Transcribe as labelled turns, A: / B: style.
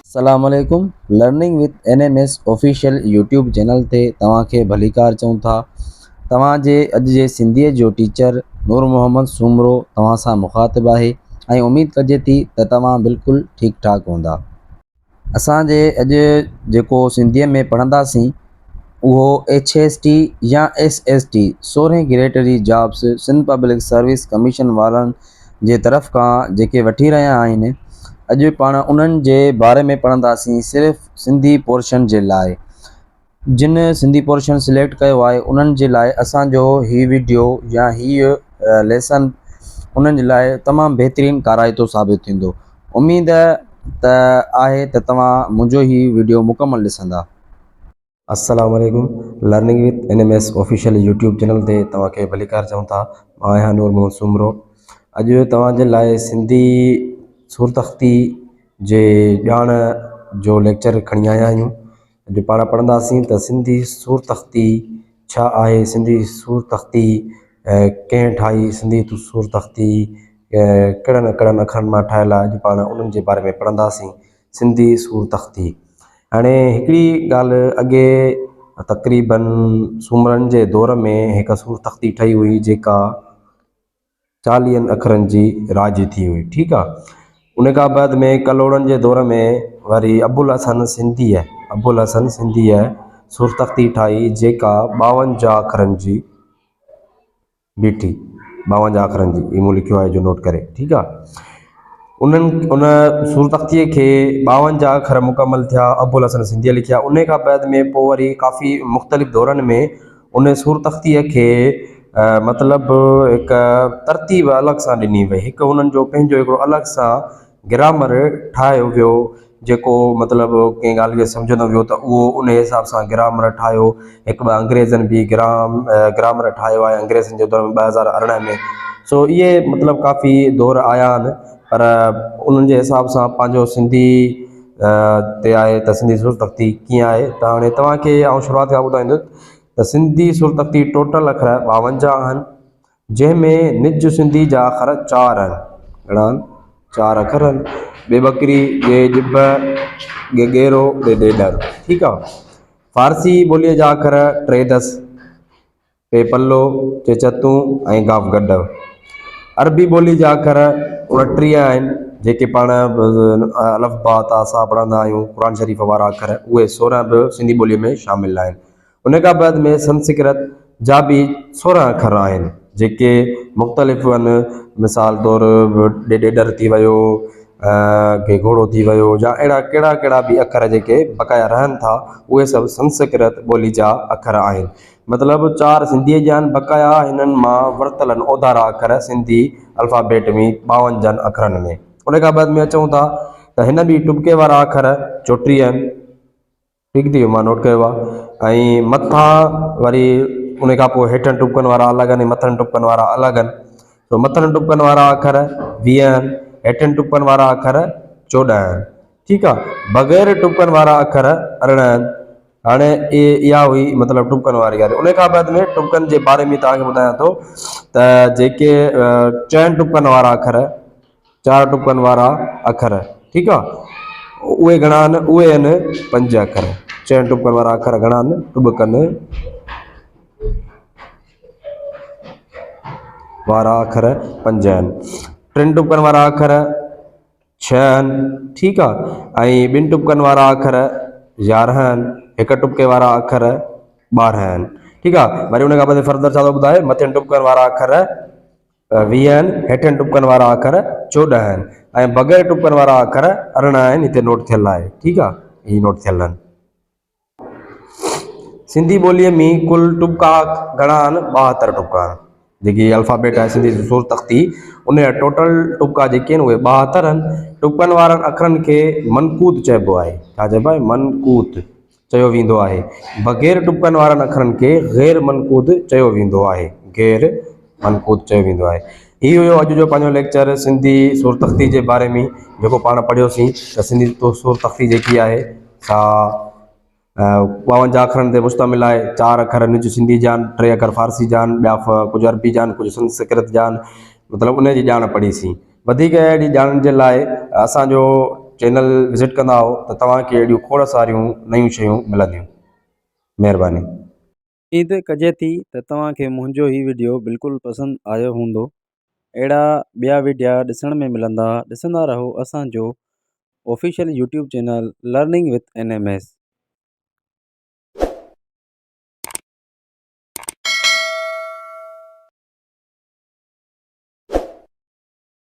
A: अस्सलामुअलैकुम। Learning with NMS official YouTube channel ते तव्हांखे भलीकार चऊं था। तव्हांजे अॼु जे सिंधीअ जो टीचर नूर मोहम्मद सुमरो तव्हां सां मुखातिबु आहे ऐं उमेद कजे थी त तव्हां बिल्कुलु ठीकु ठाक हूंदा। असांजे अॼु जेको सिंधीअ में पढ़ंदासीं उहो HST या SST 16 ग्रेटरी jobs Sindh public service commission वारनि जे तरफ़ खां जेके वठी रहिया आहिनि। अॼु पाण उन्हनि जे बारे में पढ़ंदासीं सिर्फ़ु सिंधी पोर्शन जे लाइ। जिन सिंधी पोर्शन सिलेक्ट कयो आहे उन्हनि जे लाइ असांजो हीउ वीडियो या हीअ लेसन उन्हनि जे लाइ तमामु बहितरीनु काराइतो साबित थींदो। उमेद आहे त तव्हां मुंहिंजो हीउ वीडियो मुकमल ॾिसंदा।
B: अस्सलाम वालेकुम। Learning with NMS official YouTube channel ते तव्हांखे भलीकार चऊं था। मां आहियां नूर मोहम्मद सुमरो। अॼु तव्हांजे लाइ सिंधी सुरतख़्ती जे ॼाण जो लेक्चर खणी आया आहियूं। अॼु पाण पढ़ंदासीं त सिंधी सुरतख़्ती छा आहे, सिंधी सुरतख़्ती कंहिं ठाही, सिंधी सुरतख़्ती कहिड़नि कहिड़नि अखरनि मां ठहियल आहे। अॼु पाण उन्हनि जे बारे में पढ़ंदासीं। सिंधी सुरतख़्ती हाणे हिकिड़ी ॻाल्हि अॻे तक़रीबन सूमरनि जे दौर में हिकु सुरतख़्ती ठही हुई जेका 40 अखरनि जी राज थी हुई। ठीकु आहे। उन खां बाद में कलोड़नि जे दौर में वरी अबुल हसन सिंधीअ सुरतख़्ती ठाही जेका 52 अखरनि जी बीठी। 52 अखरनि जी इहो मूं लिखियो आहे जो नोट करे। ठीकु आहे। उन सुरतख़्तीअ खे 52 अखर मुकमल थिया, अबुल हसन सिंधीअ लिखिया। उन खां बाद में पोइ वरी काफ़ी मुख़्तलिफ़ दौरनि में उन सुरतख़्तीअ खे मतिलबु हिकु तरतीब अलॻि सां ॾिनी वई। हिकु उन्हनि जो पंहिंजो हिकिड़ो अलॻि सां ग्रामर ठाहियो वियो जेको मतिलबु कंहिं ॻाल्हि खे सम्झंदो वियो त उहो उन हिसाब सां ग्रामर ठाहियो। हिकु ॿ अंग्रेज़नि बि ग्रामर ठाहियो आहे अंग्रेज़नि जे दौर में 2018 में। सो इहे मतिलबु काफ़ी दौर आया आहिनि पर उन्हनि जे हिसाब सां पंहिंजो सिंधी ते आहे त सिंधी सुरतख़्ती कीअं आहे। त हाणे तव्हांखे आउं शुरूआति खां ॿुधाईंदुसि त सिंधी सुरतख़्ती टोटल अखर 52 आहिनि जंहिंमें निज सिंधी जा अखर 4 आहिनि। घणा आहिनि? 4 अखर आहिनि। बेबकरी, गे ॼिब, गेरो, ॾेॾर। ठीकु आहे। फारसी ॿोलीअ जा अखर 13 पे पल्लो, चे चतूं ऐं गाफ गॾ। अरबी ॿोली जा अखर 29 आहिनि जेके पाण अलफ़ बा ता सा पढ़ंदा आहियूं क़ुर शरीफ़ वारा अखर, उहे 16 बि सिंधी ॿोलीअ में शामिलु आहिनि। उन खां बाद में संस्कृत जा बि 16 अखर आहिनि जेके मुख़्तलिफ़ आहिनि। मिसाल तौर ॾेॾर थी वियो, घोड़ो थी वियो या अहिड़ा कहिड़ा कहिड़ा बि अखर जेके बक़ाया रहनि था उहे सभु संस्कृत ॿोली जा अखर आहिनि। मतिलबु 4 सिंधीअ जा आहिनि, बक़ाया हिननि मां वरितल आहिनि ओधारा अखर सिंधी अल्फ़ाबेट में 52 अखरनि में। उन खां बाद में अचूं था त हिन बि टुॿके वारा अखर 34 आहिनि। ठीकु थी वियो, मां नोट कयो आहे। ऐं मथां वरी उन खां पोइ हेठनि टुॿकनि वारा अलॻि आहिनि, मथनि टुॿकनि वारा अलॻि आहिनि। तो मथनि टुॿकनि वारा अखर 20 आहिनि, हेठनि टुॿकनि वारा अखर 14 आहिनि। ठीकु आहे। बग़ैर टुॿकनि वारा अखर 18 आहिनि। हाणे इहा हुई मतिलबु टुॿकनि वारी ॻाल्हि। उन खां बाद में टुॿकनि जे बारे में तव्हांखे ॿुधायां थो त जेके 4 टुॿकनि वारा अखर, 4 टुॿकनि वारा अखर, ठीकु आहे, उहे घणा आहिनि? उहे आहिनि 5 अखर। 4 टुॿकनि वारा अखर घणा आहिनि? टुॿकनि वारा अखर 5 आहिनि। 3 टुॿकनि वारा अखर 6 आहिनि। ठीकु आहे। ऐं 2 टुॿकनि वारा अखर 11 आहिनि। 1 टुॿके वारा अखर 12 आहिनि। ठीकु आहे। वरी उन खां पोइ फर्दर छा थो ॿुधाए, मथनि टुॿकनि वारा अखर 20 आहिनि, हेठनि टुॿकनि वारा अखर 14 आहिनि ऐं बग़ैर टुॿकनि वारा अखर 18 आहिनि। हिते नोट थियल आहे। ठीकु आहे। हीअ नोट थियल आहिनि। सिंधी ॿोलीअ में कुल टुॿका घणा आहिनि? 72 टुॿका आहिनि। जेकी अल्फ़ाबेट आहे सिंधी सुरतख़्ती उन जा टोटल टुॿका जेके आहिनि उहे 72 आहिनि। टुॿकनि वारनि अखरनि खे मनकूत चइबो आहे। छा चइबो आहे? मनकूत चयो वेंदो आहे। बग़ैर टुॿकनि वारनि अखरनि खे ग़ैर मनकूत चयो वेंदो आहे। ग़ैर मनकूत चयो वेंदो आहे। हीउ हुयो अॼु जो पंहिंजो लेक्चर सिंधी सुरतख़्ती जे बारे में जेको पाण पढ़ियोसीं त सिंधी सुरतख़्ती जेकी आहे सा 52 अखरनि ते मुश्तमिल आहे। 4 अखर निज सिंधी जा आहिनि, 3 अखर फारसी जा आहिनि, ॿिया कुझु अरबी जा आहिनि, कुझु संस्कृत जा आहिनि। मतिलबु उन जी ॼाण पढ़ीसीं। वधीक अहिड़ी ॼाण जे लाइ असांजो चैनल विज़िट कंदा हो त तव्हांखे अहिड़ियूं खोड़ सारियूं नयूं शयूं मिलंदियूं। महिरबानी।
A: उम्मीद कजे थी त तव्हांखे मुंहिंजो ही वीडियो बिल्कुलु पसंदि आयो हूंदो। अहिड़ा ॿिया वीडिया ॾिसण में मिलंदा, ॾिसंदा रहो असांजो official YouTube channel learning with NMS।